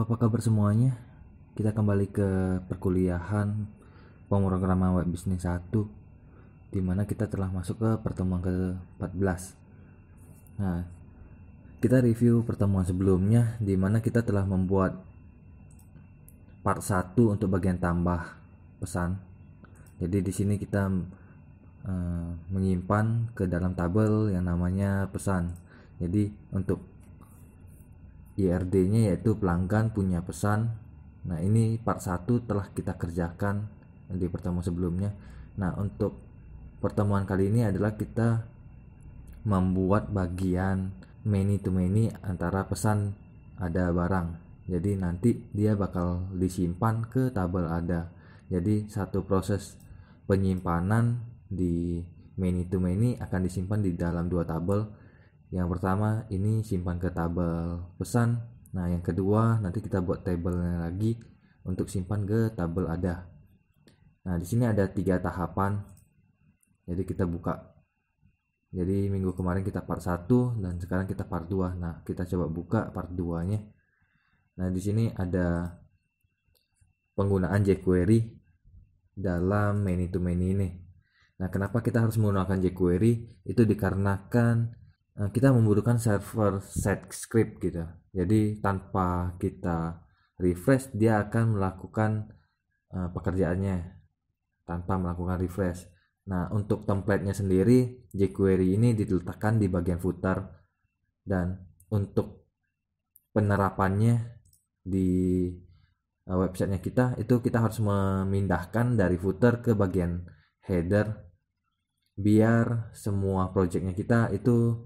Halo, apa kabar semuanya? Kita kembali ke perkuliahan pemrograman web bisnis 1, di mana kita telah masuk ke pertemuan ke-14. Nah, kita review pertemuan sebelumnya di mana kita telah membuat part 1 untuk bagian tambah pesan. Jadi di sini kita menyimpan ke dalam tabel yang namanya pesan. Jadi untuk IRD-nya yaitu pelanggan punya pesan. Nah, ini part 1 telah kita kerjakan di pertemuan sebelumnya. Nah, untuk pertemuan kali ini adalah kita membuat bagian many to many antara pesan ada barang. Jadi nanti dia bakal disimpan ke tabel ada. Jadi satu proses penyimpanan di many to many akan disimpan di dalam dua tabel. Yang pertama ini simpan ke tabel pesan. Nah, yang kedua nanti kita buat tabelnya lagi untuk simpan ke tabel ada. Nah, di sini ada 3 tahapan. Jadi kita buka. Jadi minggu kemarin kita part 1 dan sekarang kita part 2. Nah, kita coba buka part 2-nya. Nah, di sini ada penggunaan jQuery dalam many to many ini. Nah, kenapa kita harus menggunakan jQuery? Itu dikarenakan kita membutuhkan server set script gitu. Jadi tanpa kita refresh dia akan melakukan pekerjaannya tanpa melakukan refresh. Nah, untuk template-nya sendiri jQuery ini diletakkan di bagian footer, dan untuk penerapannya di websitenya kita itu kita harus memindahkan dari footer ke bagian header biar semua projectnya kita itu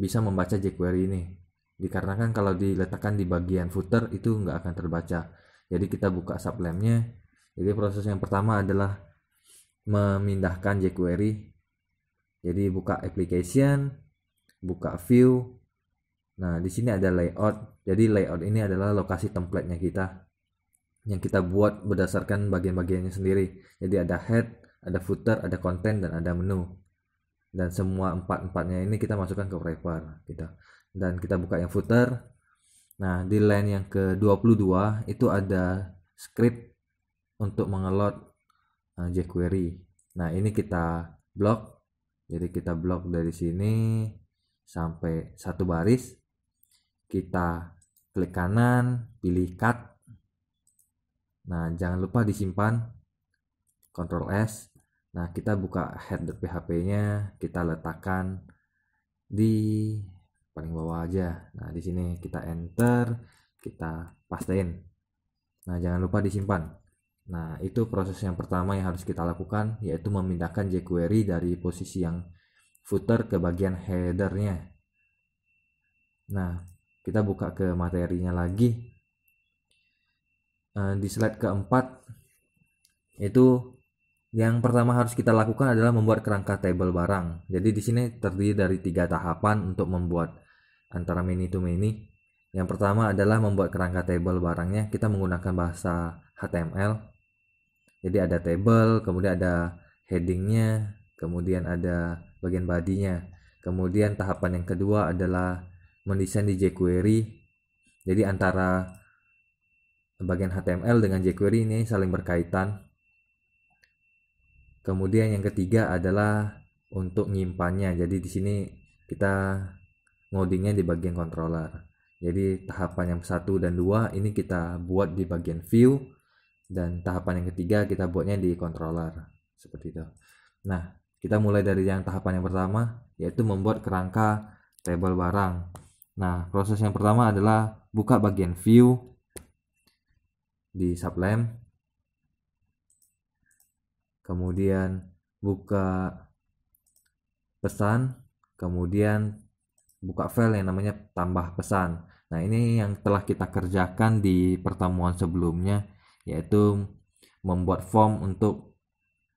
bisa membaca jQuery ini. Dikarenakan kalau diletakkan di bagian footer itu nggak akan terbaca. Jadi kita buka sublamnya. Jadi proses yang pertama adalah memindahkan jQuery. Jadi buka application, buka view. Nah, di sini ada layout. Jadi layout ini adalah lokasi template-nya kita yang kita buat berdasarkan bagian-bagiannya sendiri. Jadi ada head, ada footer, ada content, dan ada menu. Dan semua empat-empatnya ini kita masukkan ke wrapper gitu. Dan kita buka yang footer. Nah, di line yang ke-22 itu ada script untuk mengeload jQuery. Nah, ini kita blok. Jadi kita blok dari sini sampai satu baris. Kita klik kanan, pilih cut. Nah, jangan lupa disimpan. Ctrl S. Nah, kita buka head.php-nya, kita letakkan di paling bawah aja. Nah, di sini kita enter, kita pastein. Nah, jangan lupa disimpan. Nah, itu proses yang pertama yang harus kita lakukan, yaitu memindahkan jQuery dari posisi yang footer ke bagian headernya. Nah, kita buka ke materinya lagi. Di slide keempat itu yang pertama harus kita lakukan adalah membuat kerangka tabel barang. Jadi di sini terdiri dari 3 tahapan untuk membuat antara many to many. Yang pertama adalah membuat kerangka tabel barangnya. Kita menggunakan bahasa HTML. Jadi ada table, kemudian ada headingnya, kemudian ada bagian body-nya. Kemudian tahapan yang kedua adalah mendesain di jQuery. Jadi antara bagian HTML dengan jQuery ini saling berkaitan. Kemudian yang ketiga adalah untuk nyimpannya. Jadi di sini kita ngodingnya di bagian controller. Jadi tahapan yang 1 dan 2 ini kita buat di bagian view, dan tahapan yang ketiga kita buatnya di controller. Seperti itu. Nah, kita mulai dari yang tahapan yang pertama, yaitu membuat kerangka tabel barang. Nah, proses yang pertama adalah buka bagian view di sublam. Kemudian buka pesan, kemudian buka file yang namanya tambah pesan. Nah, ini yang telah kita kerjakan di pertemuan sebelumnya, yaitu membuat form untuk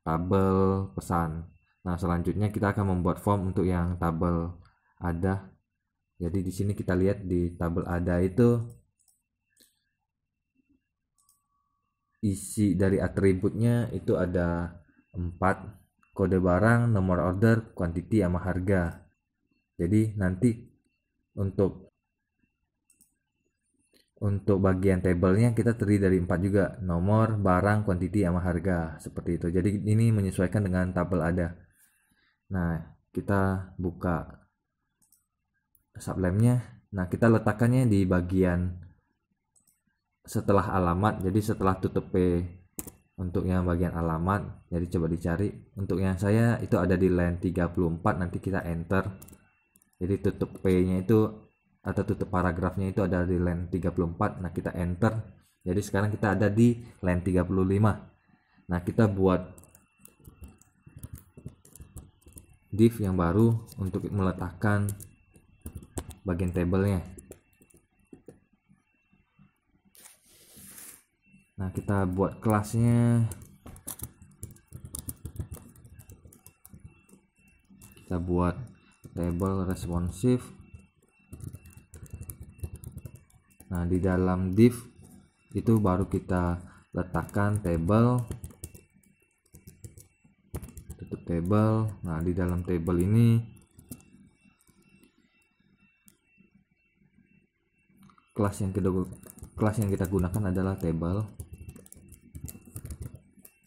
tabel pesan. Nah, selanjutnya kita akan membuat form untuk yang tabel ada. Jadi di sini kita lihat di tabel ada itu isi dari atributnya itu ada 4, kode barang, nomor order, quantity, sama harga. Jadi nanti untuk untuk bagian tabelnya kita terdiri dari 4 juga, nomor, barang, quantity, sama harga, seperti itu. Jadi ini menyesuaikan dengan tabel ada. Nah, kita buka Sublime-nya. Nah, kita letakkannya di bagian setelah alamat. Jadi setelah tutup P untuk yang bagian alamat. Jadi coba dicari. Untuk yang saya itu ada di line 34, nanti kita enter. Jadi tutup P-nya itu atau tutup paragrafnya itu ada di line 34. Nah, kita enter. Jadi sekarang kita ada di line 35. Nah, kita buat div yang baru untuk meletakkan bagian tabelnya. Nah, kita buat kelasnya, kita buat table responsive. Nah, di dalam div itu baru kita letakkan table, tutup table. Nah, di dalam table ini kelas yang kita gunakan adalah table.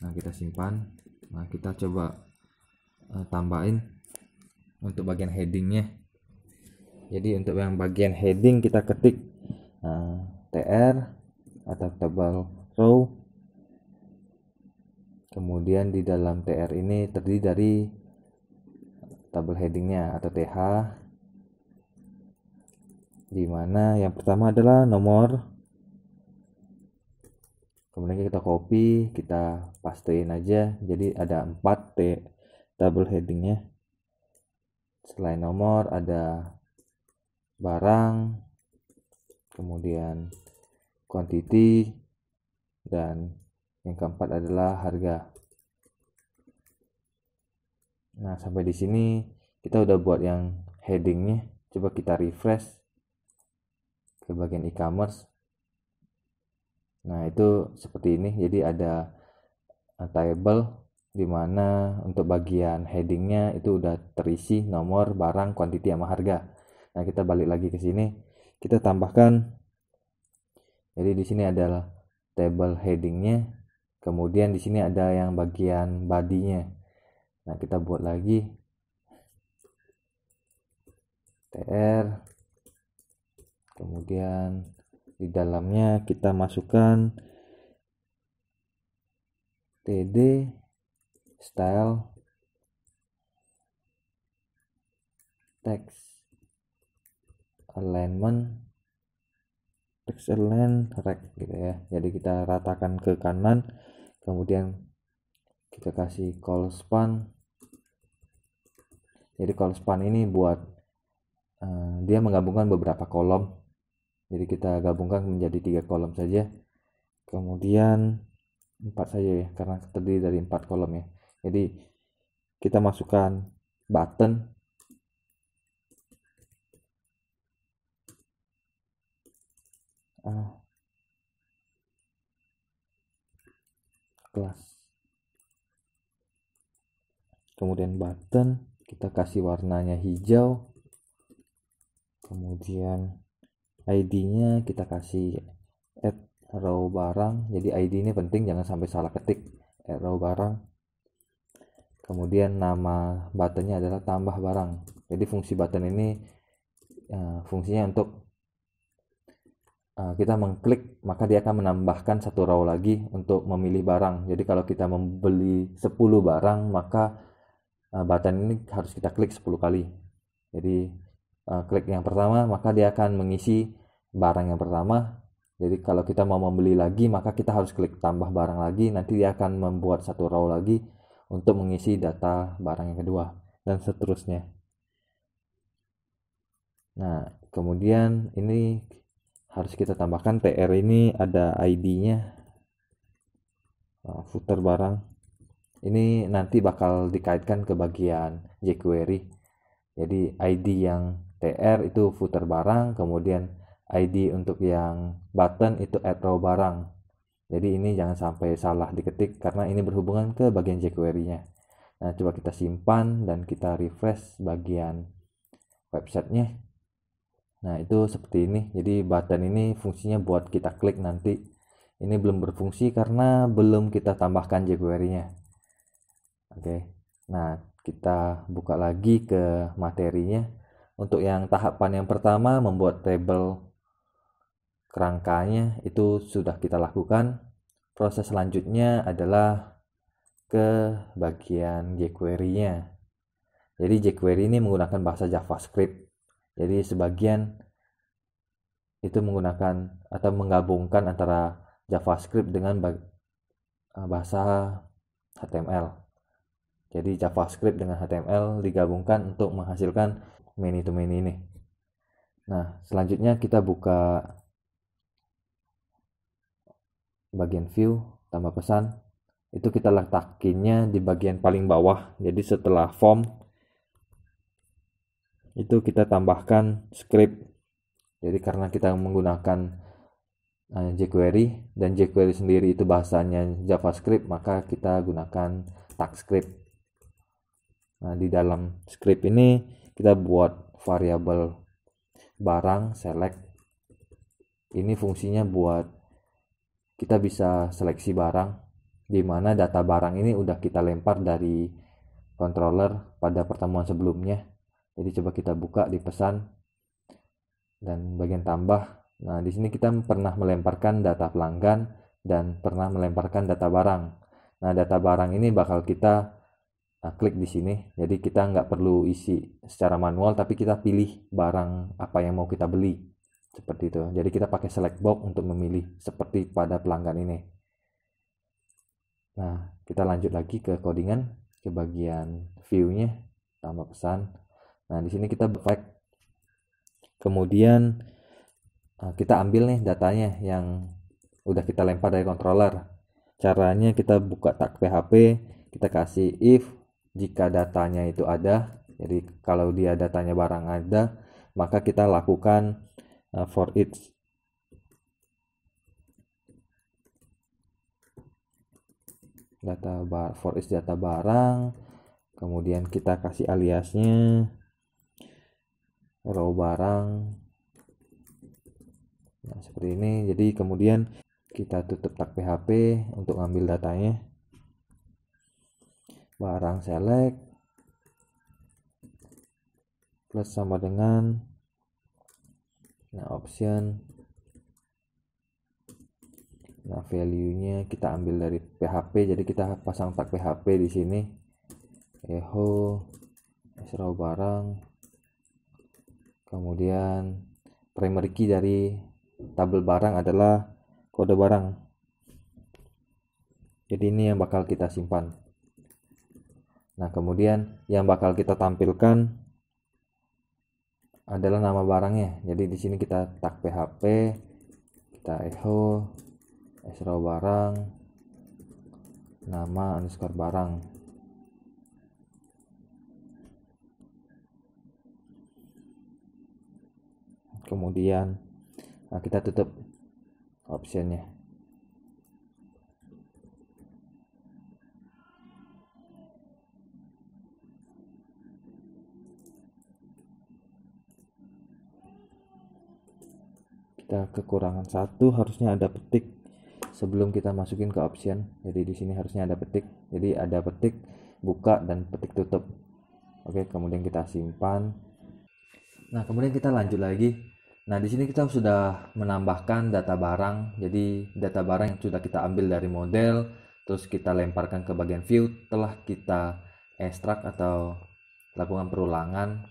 Nah, kita simpan. Nah, kita coba tambahin untuk bagian headingnya. Jadi untuk yang bagian heading kita ketik tr atau table row. Kemudian di dalam tr ini terdiri dari tabel headingnya atau th, di mana yang pertama adalah nomor. Kemudian kita copy, kita pastein aja. Jadi ada 4 tabel headingnya. Selain nomor ada barang, kemudian quantity, dan yang keempat adalah harga. Nah, sampai di sini kita udah buat yang headingnya. Coba kita refresh ke bagian e-commerce. Nah, itu seperti ini. Jadi ada table di mana untuk bagian headingnya itu udah terisi nomor, barang, quantity, sama harga. Nah, kita balik lagi ke sini, kita tambahkan. Jadi di sini adalah table headingnya, kemudian di sini ada yang bagian body-nya. Nah, kita buat lagi tr, kemudian di dalamnya kita masukkan td style text alignment text align rect gitu ya. Jadi kita ratakan ke kanan, kemudian kita kasih call span. Jadi call span ini buat dia menggabungkan beberapa kolom. Jadi kita gabungkan menjadi 3 kolom saja, kemudian 4 saja ya, karena terdiri dari 4 kolom ya. Jadi kita masukkan button, kelas, kemudian button kita kasih warnanya hijau, kemudian ID-nya kita kasih add row barang. Jadi ID ini penting, jangan sampai salah ketik, add row barang. Kemudian nama buttonnya adalah tambah barang. Jadi fungsi button ini fungsinya untuk kita mengklik, maka dia akan menambahkan 1 row lagi untuk memilih barang. Jadi kalau kita membeli 10 barang, maka button ini harus kita klik 10 kali. Jadi klik yang pertama, maka dia akan mengisi barang yang pertama. Jadi kalau kita mau membeli lagi, maka kita harus klik tambah barang lagi. Nanti dia akan membuat 1 row lagi untuk mengisi data barang yang kedua, dan seterusnya. Nah, kemudian ini harus kita tambahkan tr ini ada ID-nya, footer barang. Ini nanti bakal dikaitkan ke bagian jQuery. Jadi ID yang tr itu footer barang, kemudian ID untuk yang button itu add row barang. Jadi ini jangan sampai salah diketik karena ini berhubungan ke bagian jQuery-nya. Nah, coba kita simpan dan kita refresh bagian websitenya. Nah, itu seperti ini. Jadi button ini fungsinya buat kita klik nanti. Ini belum berfungsi karena belum kita tambahkan jQuery-nya. Oke. Nah, kita buka lagi ke materinya. Untuk yang tahapan yang pertama, membuat tabel kerangkanya itu sudah kita lakukan. Proses selanjutnya adalah ke bagian jQuery-nya. Jadi jQuery ini menggunakan bahasa JavaScript. Jadi sebagian itu menggunakan atau menggabungkan antara JavaScript dengan bahasa HTML. Jadi JavaScript dengan HTML digabungkan untuk menghasilkan many to many ini. Nah, selanjutnya kita buka bagian view, tambah pesan. Itu kita letakinnya di bagian paling bawah. Jadi setelah form itu kita tambahkan script. Jadi karena kita menggunakan jQuery dan jQuery sendiri itu bahasanya JavaScript, maka kita gunakan tag script. Nah, di dalam script ini kita buat variabel barang select. Ini fungsinya buat kita bisa seleksi barang, di mana data barang ini udah kita lempar dari controller pada pertemuan sebelumnya. Jadi coba kita buka di pesan dan bagian tambah. Nah, di sini kita pernah melemparkan data pelanggan dan pernah melemparkan data barang. Nah, data barang ini bakal kita klik di sini. Jadi kita nggak perlu isi secara manual, tapi kita pilih barang apa yang mau kita beli. Seperti itu. Jadi kita pakai select box untuk memilih seperti pada pelanggan ini. Nah, kita lanjut lagi ke codingan, ke bagian view-nya, tambah pesan. Nah, di sini kita fact. Kemudian kita ambil nih datanya yang udah kita lempar dari controller. Caranya kita buka tag PHP, kita kasih if jika datanya itu ada. Jadi kalau dia datanya barang ada, maka kita lakukan for each data barang. Kemudian kita kasih aliasnya row barang. Nah, seperti ini. Jadi kemudian kita tutup tag PHP untuk ngambil datanya. Barang select plus sama dengan option. Nah, value-nya kita ambil dari PHP. Jadi kita pasang tag PHP di sini. Echo row barang. Kemudian primary key dari tabel barang adalah kode barang. Jadi ini yang bakal kita simpan. Nah, kemudian yang bakal kita tampilkan adalah nama barangnya. Jadi di sini kita tag PHP, kita echo row barang, nama underscore barang. Kemudian kita tutup optionnya. Kita kekurangan satu, harusnya ada petik sebelum kita masukin ke option. Jadi di sini harusnya ada petik. Jadi ada petik buka dan petik tutup. Oke, kemudian kita simpan. Nah, kemudian kita lanjut lagi. Nah, di sini kita sudah menambahkan data barang. Jadi data barang yang sudah kita ambil dari model, terus kita lemparkan ke bagian view, telah kita ekstrak atau lakukan perulangan.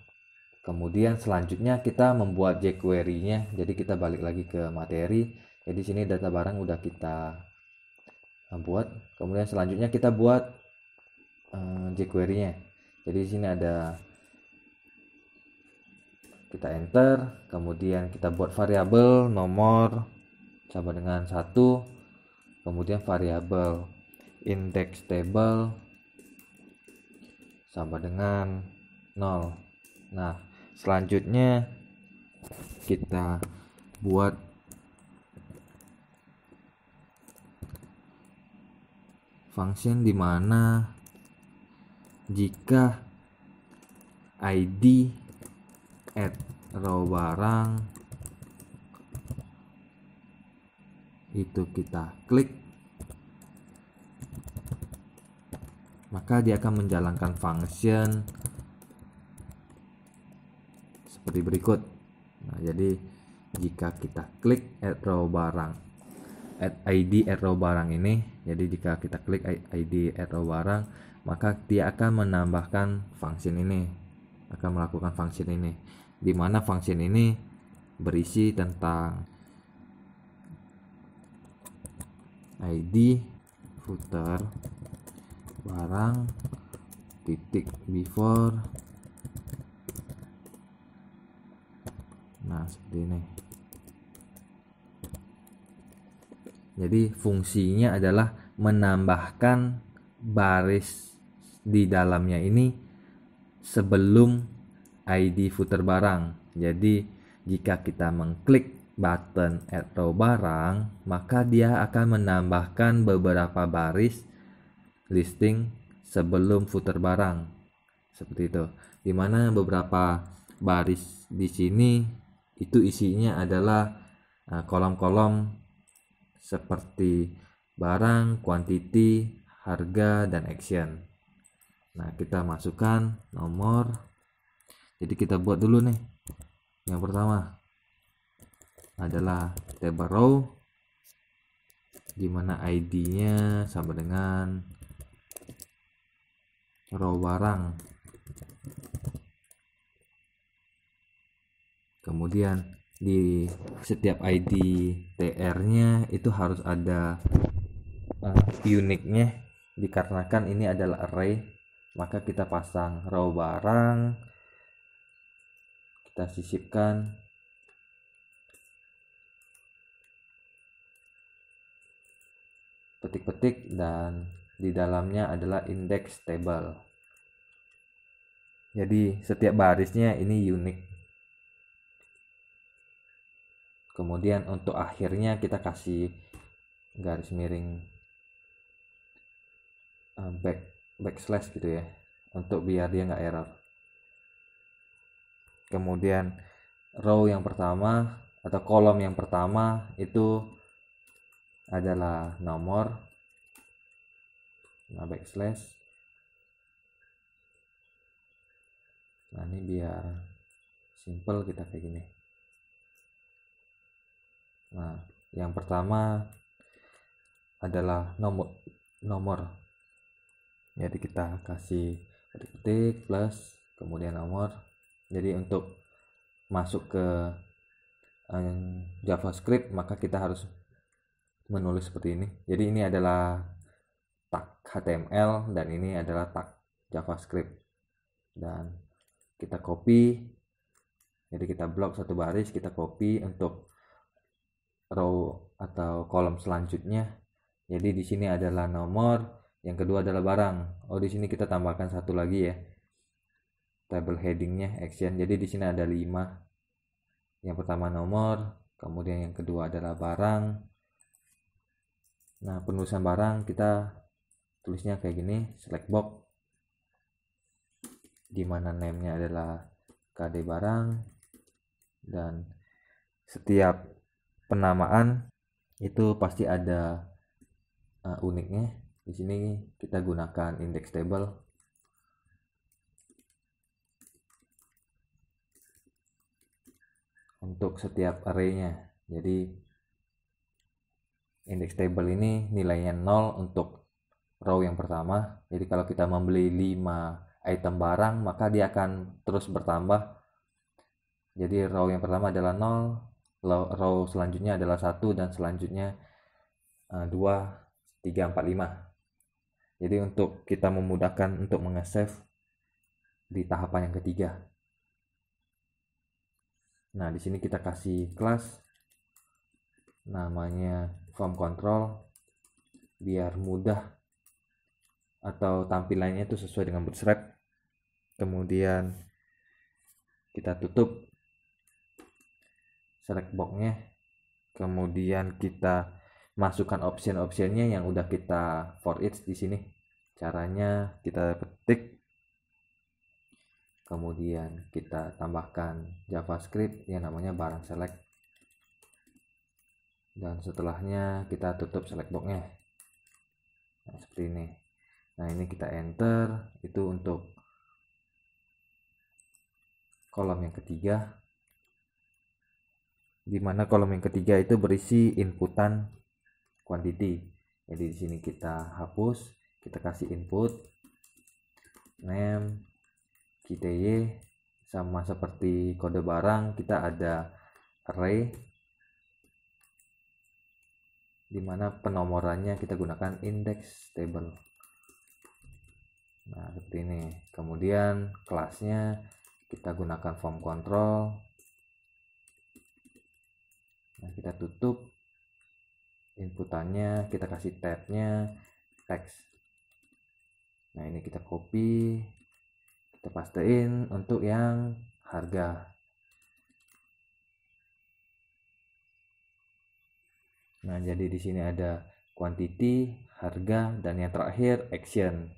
Kemudian selanjutnya kita membuat jQuery-nya. Jadi kita balik lagi ke materi. Jadi sini data barang udah kita buat. Kemudian selanjutnya kita buat jQuery-nya. Jadi di sini ada, kita enter, kemudian kita buat variabel nomor sama dengan 1, kemudian variabel index table sama dengan 0. Nah, selanjutnya kita buat function di mana jika ID row barang, itu kita klik, maka dia akan menjalankan function seperti berikut. Nah, jadi jika kita klik add row barang, add ID add row barang ini, jadi jika kita klik ID add row barang, maka dia akan menambahkan function ini, akan melakukan function ini, di mana function ini berisi tentang ID footer barang titik before. Nah, seperti ini. Jadi fungsinya adalah menambahkan baris di dalamnya ini sebelum ID footer barang. Jadi jika kita mengklik button add row barang, maka dia akan menambahkan beberapa baris listing sebelum footer barang. Seperti itu. Dimana beberapa baris di sini itu isinya adalah kolom-kolom seperti barang, quantity, harga, dan action. Nah, kita masukkan nomor. Jadi kita buat dulu nih. Yang pertama adalah table row, dimana ID-nya sama dengan row barang. Kemudian di setiap ID TR-nya itu harus ada unique-nya, dikarenakan ini adalah array, maka kita pasang row barang, kita sisipkan, petik-petik, dan di dalamnya adalah index table. Jadi setiap barisnya ini unik. Kemudian untuk akhirnya kita kasih garis miring backslash gitu ya, untuk biar dia nggak error. Kemudian row yang pertama atau kolom yang pertama itu adalah nomor, nah backslash. Nah, ini biar simple kita kayak gini. Nah, yang pertama adalah nomor. Jadi kita kasih ketik plus kemudian nomor. Jadi untuk masuk ke JavaScript maka kita harus menulis seperti ini. Jadi ini adalah tag HTML dan ini adalah tag JavaScript. Dan kita copy. Jadi kita blok satu baris, kita copy untuk row atau kolom selanjutnya. Jadi di sini adalah nomor, yang kedua adalah barang. Oh, di sini kita tambahkan satu lagi ya, table headingnya action. Jadi di sini ada 5. Yang pertama nomor, kemudian yang kedua adalah barang. Nah, penulisan barang kita tulisnya kayak gini, select box, dimana name-nya adalah KD barang, dan setiap penamaan itu pasti ada uniknya. Di sini kita gunakan index table. Untuk setiap arraynya. Jadi index table ini nilainya 0 untuk row yang pertama. Jadi kalau kita membeli 5 item barang, maka dia akan terus bertambah. Jadi row yang pertama adalah 0, row selanjutnya adalah 1, dan selanjutnya 2, 3, 4, 5. Jadi untuk kita memudahkan untuk mengesave di tahapan yang ketiga. Nah, di sini kita kasih kelas namanya form control biar mudah atau tampilannya itu sesuai dengan Bootstrap. Kemudian kita tutup select box-nya. Kemudian kita masukkan option-optionnya yang udah kita for each di sini. Caranya kita ketik kemudian kita tambahkan JavaScript yang namanya barang select, dan setelahnya kita tutup select boxnya. Nah, seperti ini. Nah, ini kita enter, itu untuk kolom yang ketiga, di mana kolom yang ketiga itu berisi inputan quantity. Jadi di sini kita hapus, kita kasih input name KTY, sama seperti kode barang kita ada array, dimana penomorannya kita gunakan index table. Nah, seperti ini. Kemudian kelasnya kita gunakan form control. Nah, kita tutup inputannya, kita kasih tabnya text. Nah, ini kita copy, kita pastein untuk yang harga. Nah, jadi di sini ada quantity, harga, dan yang terakhir action.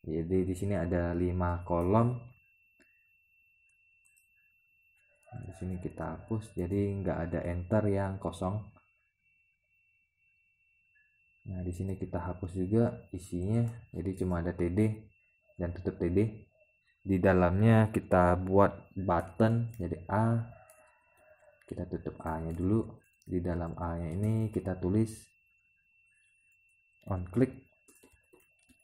Jadi di sini ada 5 kolom. Nah, di sini kita hapus, jadi nggak ada enter yang kosong. Nah, di sini kita hapus juga isinya, jadi cuma ada TD dan tutup TD. Di dalamnya kita buat button, jadi A, kita tutup A-nya dulu. Di dalam A-nya ini kita tulis on click.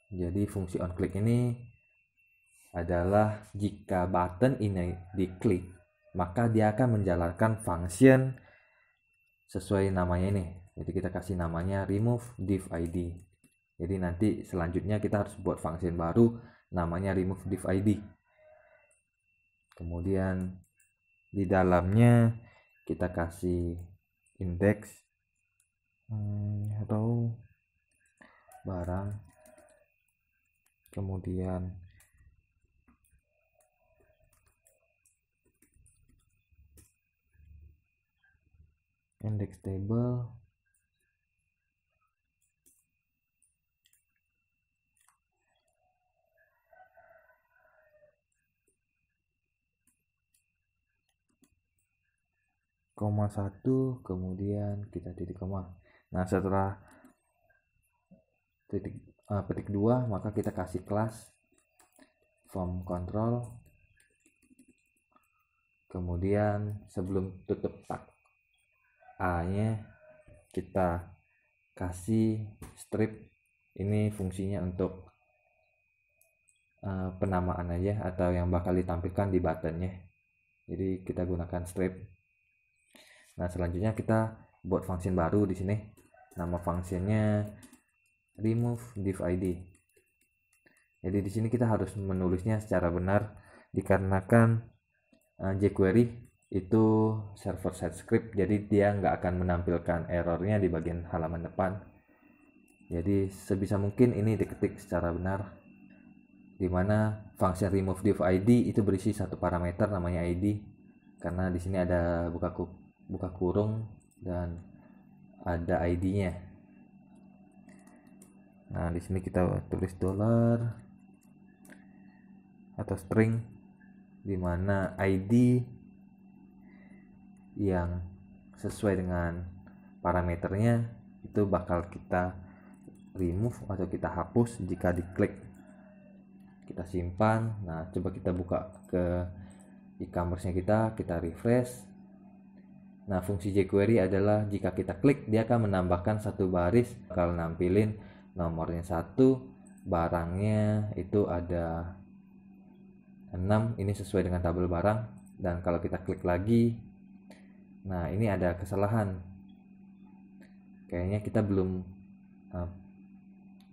Jadi fungsi on click ini adalah jika button ini diklik, maka dia akan menjalankan function sesuai namanya ini. Jadi kita kasih namanya remove div id. Jadi nanti selanjutnya kita harus buat function baru namanya remove div id. Kemudian di dalamnya kita kasih index atau barang, kemudian index table, koma 1, kemudian kita titik koma. Nah, setelah petik 2, maka kita kasih kelas form control. Kemudian sebelum tutup tag A-nya kita kasih strip. Ini fungsinya untuk penamaan aja atau yang bakal ditampilkan di buttonnya. Jadi kita gunakan strip. Nah, selanjutnya kita buat function baru di sini. Nama functionnya remove div id. Jadi di sini kita harus menulisnya secara benar dikarenakan jQuery itu server side script, jadi dia nggak akan menampilkan errornya di bagian halaman depan. Jadi sebisa mungkin ini diketik secara benar, dimana function remove div id itu berisi satu parameter namanya id, karena di sini ada buka kurung dan ada id-nya. Nah, di sini kita tulis dollar atau string, dimana id yang sesuai dengan parameternya itu bakal kita remove atau kita hapus jika diklik. Kita simpan. Nah, coba kita buka ke e-commerce-nya kita refresh. Nah, fungsi jQuery adalah jika kita klik, dia akan menambahkan satu baris, bakal nampilin nomornya 1, barangnya itu ada 6, ini sesuai dengan tabel barang. Dan kalau kita klik lagi, nah ini ada kesalahan, kayaknya kita belum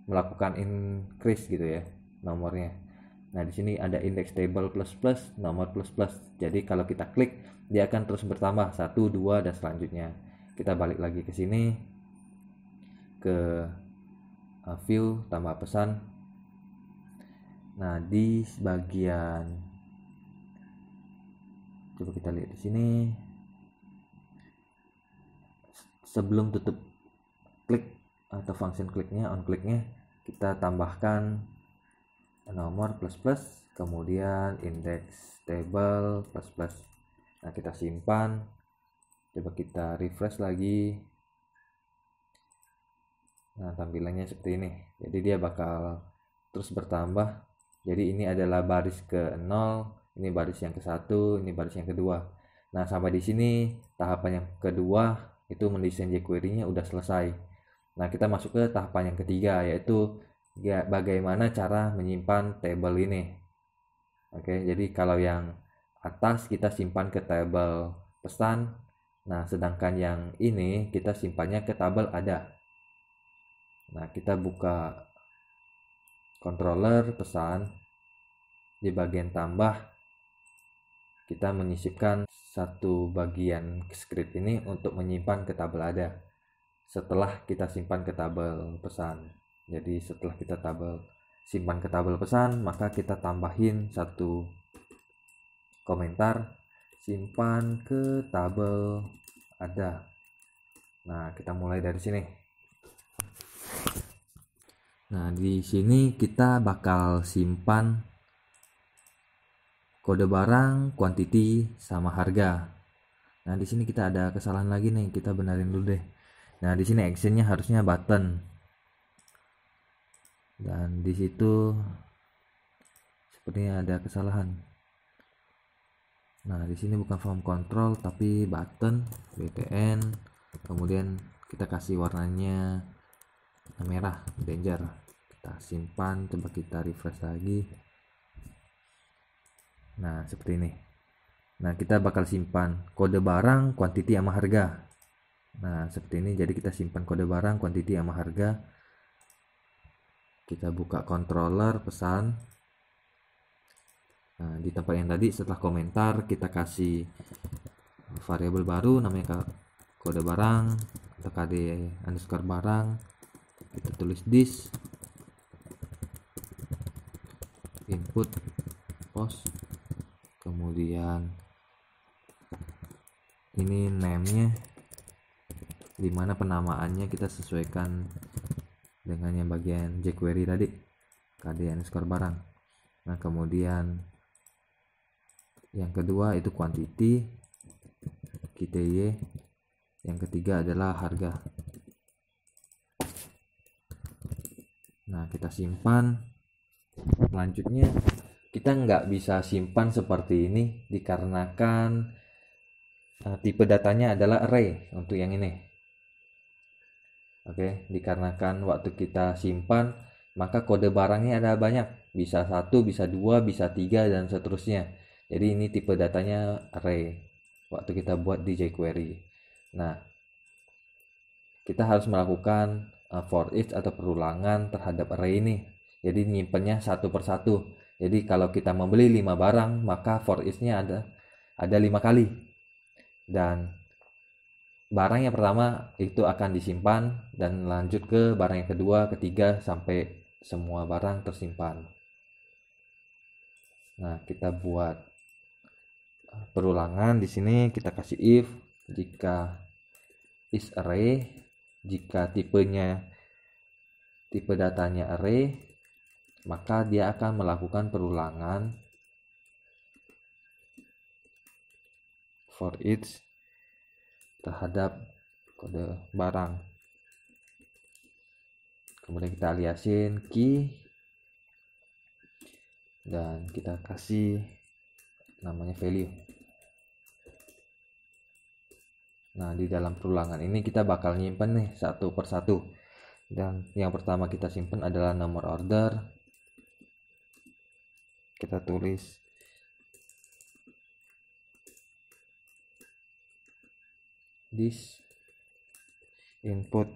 melakukan increase gitu ya nomornya. Nah, di sini ada index table plus plus, nomor plus plus. Jadi kalau kita klik, dia akan terus bertambah 1, 2 dan selanjutnya. Kita balik lagi ke sini ke view tambah pesan. Nah, di bagian coba kita lihat di sini, sebelum tutup klik atau function kliknya, on kliknya, kita tambahkan nomor plus plus, kemudian index table plus plus. Nah, kita simpan, coba kita refresh lagi. Nah, tampilannya seperti ini. Jadi dia bakal terus bertambah. Jadi ini adalah baris ke-0, ini baris yang ke-1, ini baris yang kedua. Nah, sampai di sini tahapan yang kedua itu mendesain jQuery-nya udah selesai. Nah, kita masuk ke tahapan yang ketiga, yaitu bagaimana cara menyimpan table ini. Oke, jadi kalau yang atas kita simpan ke tabel pesan. Nah, sedangkan yang ini kita simpannya ke tabel ada. Nah, kita buka controller pesan. Di bagian tambah kita menyisipkan satu bagian script ini untuk menyimpan ke tabel ada setelah kita simpan ke tabel pesan. Jadi setelah kita simpan ke tabel pesan, maka kita tambahin satu komentar simpan ke tabel ada. Nah, kita mulai dari sini. Nah, di sini kita bakal simpan kode barang, quantity, sama harga. Nah, di sini kita ada kesalahan lagi nih, kita benerin dulu deh. Nah, di sini actionnya harusnya button. Dan di situ sepertinya ada kesalahan. Nah, di sini bukan form control tapi button, btn. Kemudian kita kasih warnanya merah, danger. Kita simpan, coba kita refresh lagi. Nah, seperti ini. Nah, kita bakal simpan kode barang, quantity sama harga. Nah, seperti ini. Jadi kita simpan kode barang, quantity sama harga. Kita buka controller pesan. Nah, di tempat yang tadi setelah komentar kita kasih variabel baru namanya kode barang atau kd underscore barang. Kita tulis this input post, kemudian ini name-nya, dimana penamaannya kita sesuaikan dengan yang bagian jQuery tadi, kd underscore barang. Nah, kemudian yang kedua itu quantity, QTY. Yang ketiga adalah harga. Nah, kita simpan. Selanjutnya kita nggak bisa simpan seperti ini dikarenakan tipe datanya adalah array untuk yang ini. Oke, dikarenakan waktu kita simpan maka kode barangnya ada banyak, bisa 1, bisa 2, bisa 3 dan seterusnya. Jadi ini tipe datanya array waktu kita buat di jQuery. Nah, kita harus melakukan for each atau perulangan terhadap array ini. Jadi nyimpennya satu persatu. Jadi kalau kita membeli 5 barang, maka for each-nya ada 5 kali. Dan barang yang pertama itu akan disimpan dan lanjut ke barang yang kedua, ketiga sampai semua barang tersimpan. Nah, kita buat perulangan di sini, kita kasih if jika is array, jika tipe datanya array, maka dia akan melakukan perulangan for each terhadap kode barang. Kemudian kita aliasin key dan kita kasih namanya value. Nah, di dalam perulangan ini kita bakal nyimpen nih satu persatu. Dan yang pertama kita simpan adalah nomor order. Kita tulis this input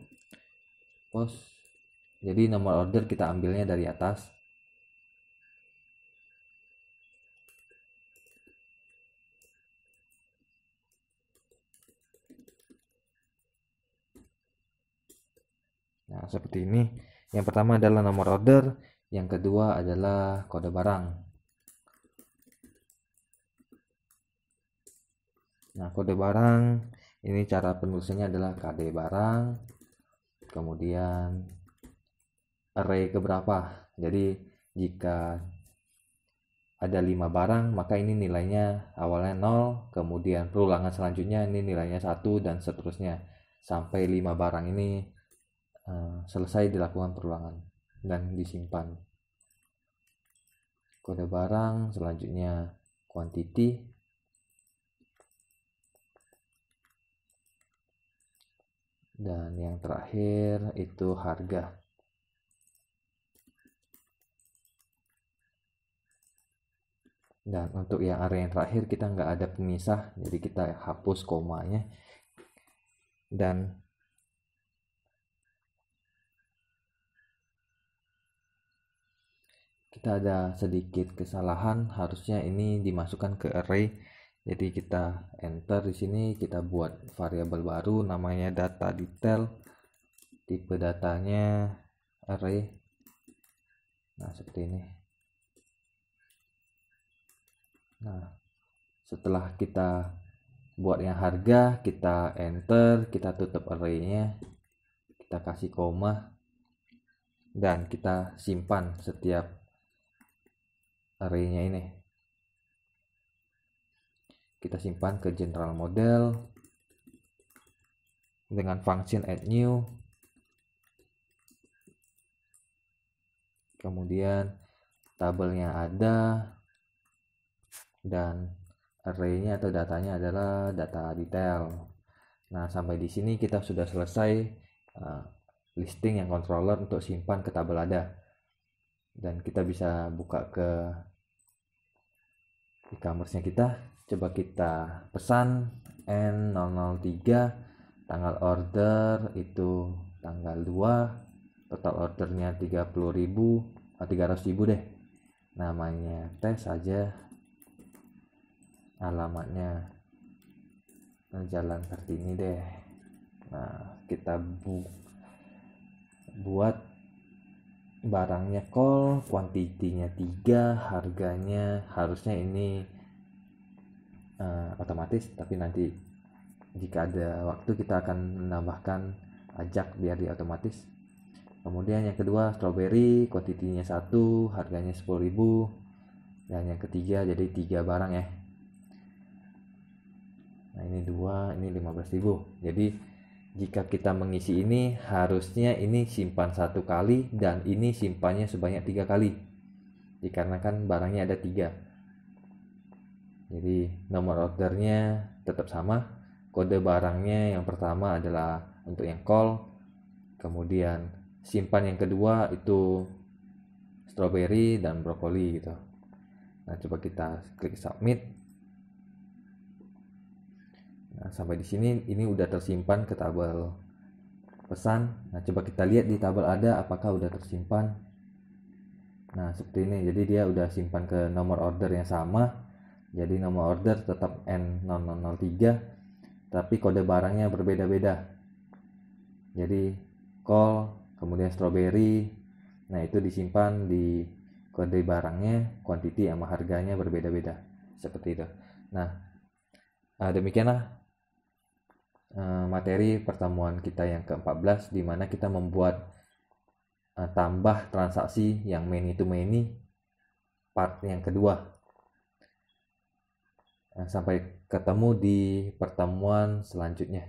post. Jadi nomor order kita ambilnya dari atas. Nah, seperti ini. Yang pertama adalah nomor order, yang kedua adalah kode barang. Nah, kode barang ini cara penulisannya adalah kd barang, kemudian array keberapa. Jadi jika ada 5 barang, maka ini nilainya awalnya 0, kemudian perulangan selanjutnya ini nilainya 1, dan seterusnya sampai 5 barang ini selesai dilakukan perulangan dan disimpan. Kode barang selanjutnya quantity, dan yang terakhir itu harga. Dan untuk yang area yang terakhir kita nggak ada pemisah, jadi kita hapus komanya. Dan kita ada sedikit kesalahan, harusnya ini dimasukkan ke array. Jadi kita enter di sini, kita buat variabel baru namanya data detail, tipe datanya array. Nah, seperti ini. Nah, setelah kita buat yang harga, kita enter, kita tutup array-nya, kita kasih koma, dan kita simpan setiap array-nya ini. Kita simpan ke general model dengan function add new. Kemudian tabelnya ada, dan array-nya atau datanya adalah data detail. Nah, sampai di sini kita sudah selesai listing yang controller untuk simpan ke tabel ada. Dan kita bisa buka ke e-commerce-nya kita. Coba kita pesan N003, tanggal order itu tanggal 2, total ordernya 300.000 deh. Namanya tes aja, alamatnya Jalan Kartini deh. Nah, kita buat barangnya call, kuantitinya 3, harganya harusnya ini otomatis, tapi nanti jika ada waktu kita akan menambahkan ajak biar dia otomatis. Kemudian yang kedua strawberry, kuantitinya 1, harganya 10.000, dan yang ketiga jadi 3 barang ya. Nah, ini 2, ini 15.000. Jadi jika kita mengisi ini, harusnya ini simpan 1 kali dan ini simpannya sebanyak 3 kali, dikarenakan barangnya ada 3. Jadi nomor ordernya tetap sama, kode barangnya yang pertama adalah untuk yang call, kemudian simpan yang kedua itu strawberry dan brokoli gitu. Nah, coba kita klik submit. Nah, sampai di sini ini udah tersimpan ke tabel pesan. Nah, coba kita lihat di tabel ada apakah udah tersimpan. Nah, seperti ini. Jadi dia udah simpan ke nomor order yang sama. Jadi nomor order tetap N003, tapi kode barangnya berbeda-beda. Jadi call, kemudian strawberry. Nah, itu disimpan di kode barangnya, quantity sama harganya berbeda-beda. Seperti itu. Nah, demikianlah materi pertemuan kita yang ke-14, di mana kita membuat tambah transaksi yang many to many part yang kedua. Sampai ketemu di pertemuan selanjutnya.